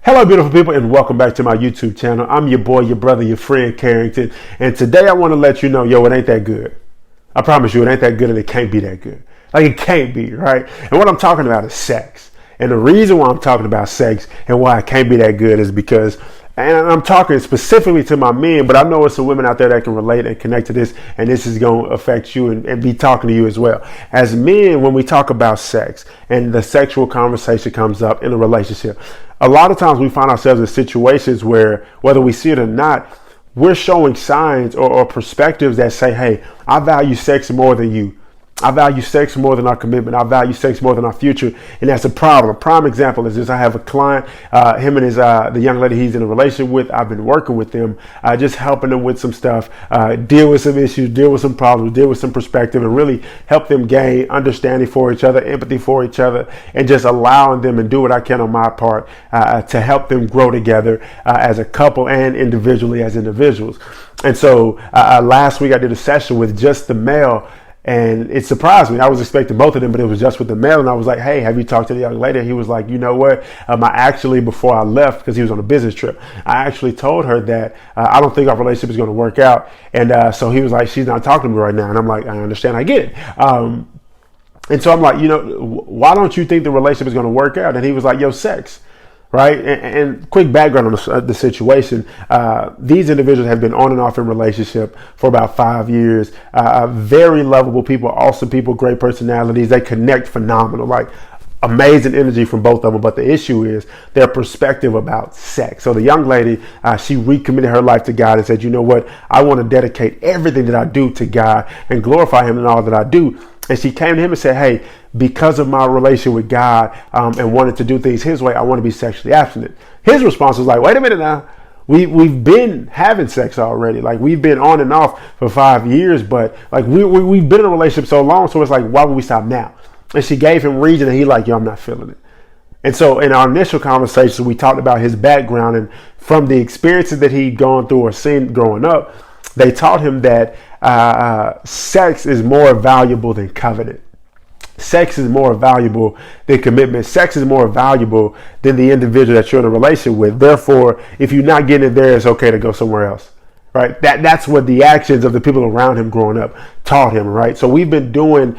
Hello, beautiful people, and welcome back to my YouTube channel. I'm your boy, your brother, your friend, Carrington. And today I want to let you know, it ain't that good. I promise you, it ain't that good, and it can't be that good. Like, it can't be, right? And what I'm talking about is sex. And the reason why I'm talking about sex and why it can't be that good is because, and I'm talking specifically to my men, but I know it's some women out there that can relate and connect to this, and this is going to affect you and be talking to you as well. As men, when we talk about sex and the sexual conversation comes up in a relationship, a lot of times we find ourselves in situations where, whether we see it or not, we're showing signs or perspectives that say, hey, I value sex more than you. I value sex more than our commitment. I value sex more than our future. And that's a problem. A prime example is this. I have a client, him and the young lady he's in a relationship with. I've been working with them, just helping them with some stuff, deal with some issues, deal with some problems, deal with some perspective, and really help them gain understanding for each other, empathy for each other, and just allowing them and do what I can on my part to help them grow together as a couple and individually as individuals. And so last week I did a session with just the male. And it surprised me. I was expecting both of them, but it was just with the male. And I was like, hey, have you talked to the young lady? He was like, you know what? I actually, before I left, because he was on a business trip, I actually told her that I don't think our relationship is going to work out. And so he was like, she's not talking to me right now. And I'm like, I understand. I get it. And so I'm like, why don't you think the relationship is going to work out? And he was like, sex. Right. And quick background on the situation. These individuals have been on and off in relationship for about 5 years. Very lovable people, awesome people, great personalities. They connect phenomenal, like amazing energy from both of them. But the issue is their perspective about sex. So the young lady, she recommitted her life to God and said, you know what? I want to dedicate everything that I do to God and glorify him in all that I do. And she came to him and said, hey, because of my relation with God and wanted to do things his way, I want to be sexually abstinent. His response was like, wait a minute now. We've been having sex already. Like, we've been on and off for 5 years, but like we've been in a relationship so long. So it's like, why would we stop now? And she gave him reason, and he like, I'm not feeling it. And so in our initial conversation, we talked about his background, and from the experiences that he'd gone through or seen growing up, they taught him that sex is more valuable than covenant. Sex is more valuable than commitment. Sex is more valuable than the individual that you're in a relationship with. Therefore, if you're not getting it there, it's okay to go somewhere else. Right. That's what the actions of the people around him growing up taught him. Right. So we've been doing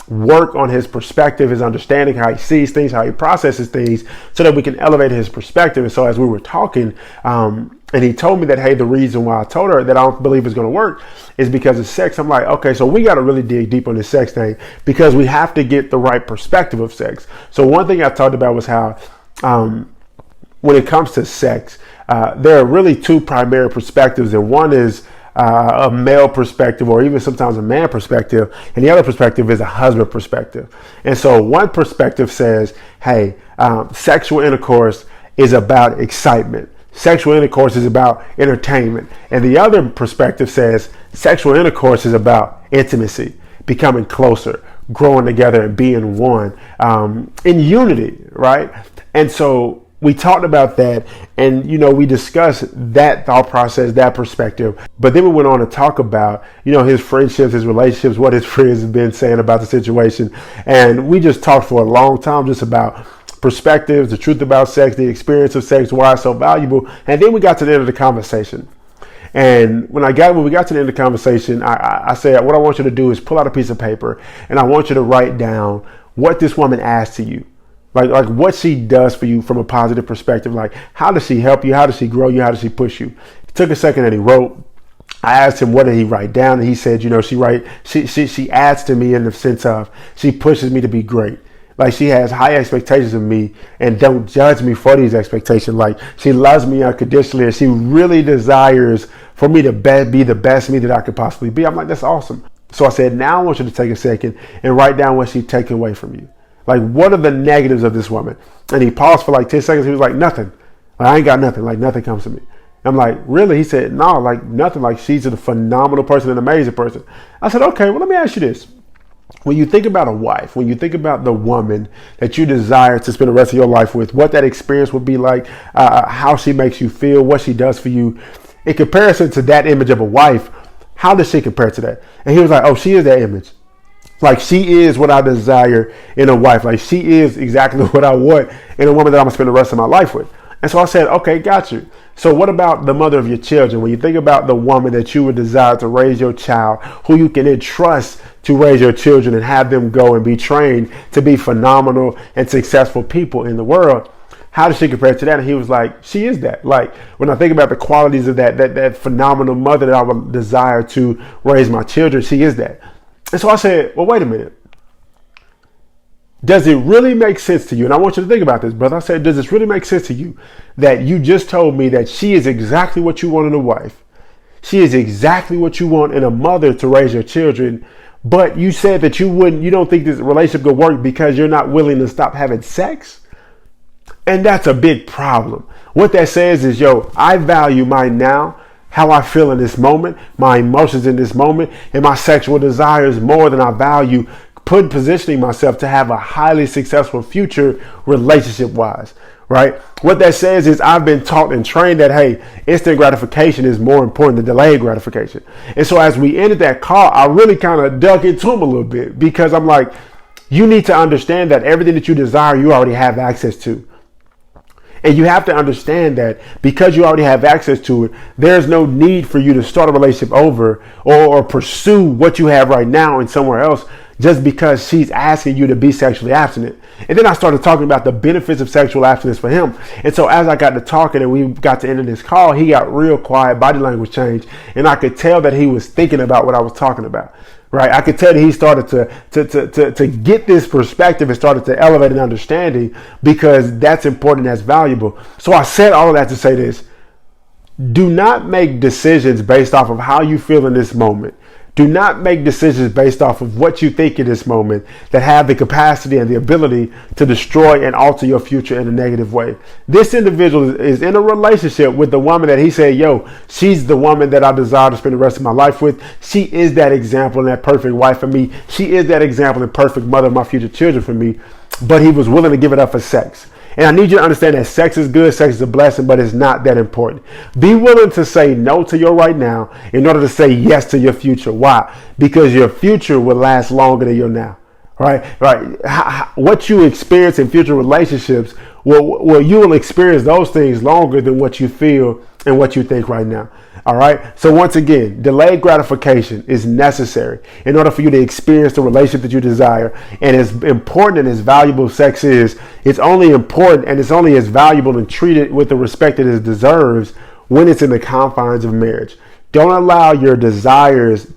work on his perspective, his understanding, how he sees things, how he processes things, so that we can elevate his perspective. And so as we were talking, and he told me that, hey, the reason why I told her that I don't believe it's going to work is because of sex. I'm like, okay, so we got to really dig deep on this sex thing, because we have to get the right perspective of sex. So one thing I talked about was how when it comes to sex, there are really two primary perspectives, and one is a male perspective, or even sometimes a man perspective, and the other perspective is a husband perspective. And so one perspective says, hey, sexual intercourse is about excitement. Sexual intercourse is about entertainment. And the other perspective says sexual intercourse is about intimacy, becoming closer, growing together, and being one in unity, right? And so we talked about that, and we discussed that thought process, that perspective. But then we went on to talk about his friendships, his relationships, what his friends have been saying about the situation, and we just talked for a long time just about perspectives, the truth about sex, the experience of sex, why it's so valuable. And then we got to the end of the conversation. And when we got to the end of the conversation, I said, what I want you to do is pull out a piece of paper, and I want you to write down what this woman asked to you. Like what she does for you from a positive perspective. Like, how does she help you? How does she grow you? How does she push you? He took a second and he wrote. I asked him, what did he write down? And he said, she adds to me in the sense of she pushes me to be great. Like, she has high expectations of me and don't judge me for these expectations. Like, she loves me unconditionally, and she really desires for me to be the best me that I could possibly be. I'm like, that's awesome. So I said, now I want you to take a second and write down what she's taking away from you. Like, what are the negatives of this woman? And he paused for like 10 seconds. He was like, nothing. Like, I ain't got nothing. Like, nothing comes to me. I'm like, really? He said, no, like nothing. Like, she's a phenomenal person, an amazing person. I said, okay, well, let me ask you this. When you think about a wife, when you think about the woman that you desire to spend the rest of your life with, what that experience would be like, how she makes you feel, what she does for you, in comparison to that image of a wife, how does she compare to that? And he was like, oh, she is that image. Like, she is what I desire in a wife. Like, she is exactly what I want in a woman that I'm going to spend the rest of my life with. And so I said, okay, got you. So what about the mother of your children? When you think about the woman that you would desire to raise your child, who you can entrust to raise your children and have them go and be trained to be phenomenal and successful people in the world, how does she compare to that? And he was like, she is that. Like, when I think about the qualities of that phenomenal mother that I would desire to raise my children, she is that. And so I said, well, wait a minute. Does it really make sense to you? And I want you to think about this, brother. I said, does this really make sense to you that you just told me that she is exactly what you want in a wife? She is exactly what you want in a mother to raise your children. But you said that you don't think this relationship could work because you're not willing to stop having sex? And that's a big problem. What that says is, I value my now, how I feel in this moment, my emotions in this moment, and my sexual desires more than I value positioning myself to have a highly successful future relationship wise, right? What that says is I've been taught and trained that, hey, instant gratification is more important than delayed gratification. And so as we ended that call, I really kind of dug into him a little bit, because I'm like, you need to understand that everything that you desire, you already have access to. And you have to understand that because you already have access to it, there's no need for you to start a relationship over or pursue what you have right now in somewhere else just because she's asking you to be sexually abstinent. And then I started talking about the benefits of sexual abstinence for him. And so as I got to talking and we got to end of this call, he got real quiet, body language changed, and I could tell that he was thinking about what I was talking about. Right, I could tell that he started to get this perspective and started to elevate an understanding, because that's important, that's valuable. So I said all of that to say this: do not make decisions based off of how you feel in this moment. Do not make decisions based off of what you think in this moment that have the capacity and the ability to destroy and alter your future in a negative way. This individual is in a relationship with the woman that he said, she's the woman that I desire to spend the rest of my life with. She is that example and that perfect wife for me. She is that example and perfect mother of my future children for me. But he was willing to give it up for sex. And I need you to understand that sex is good, sex is a blessing, but it's not that important. Be willing to say no to your right now in order to say yes to your future. Why? Because your future will last longer than your now. Right? What you experience in future relationships, well, you will experience those things longer than what you feel and what you think right now. All right. So once again, delayed gratification is necessary in order for you to experience the relationship that you desire. And as important and as valuable sex is, it's only important and it's only as valuable and treated with the respect that it deserves when it's in the confines of marriage. Don't allow your desires,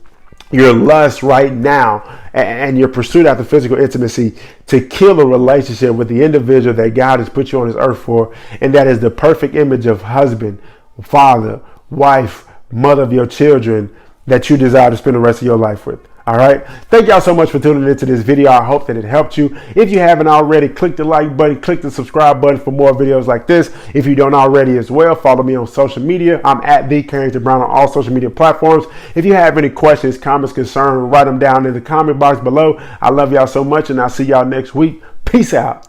your lust right now, and your pursuit after physical intimacy to kill a relationship with the individual that God has put you on this earth for. And that is the perfect image of husband, father, wife, mother of your children that you desire to spend the rest of your life with. All right. Thank y'all so much for tuning into this video. I hope that it helped you. If you haven't already, click the like button, click the subscribe button for more videos like this. If you don't already as well, follow me on social media. I'm at TheCarringtonBrown on all social media platforms. If you have any questions, comments, concerns, write them down in the comment box below. I love y'all so much, and I'll see y'all next week. Peace out.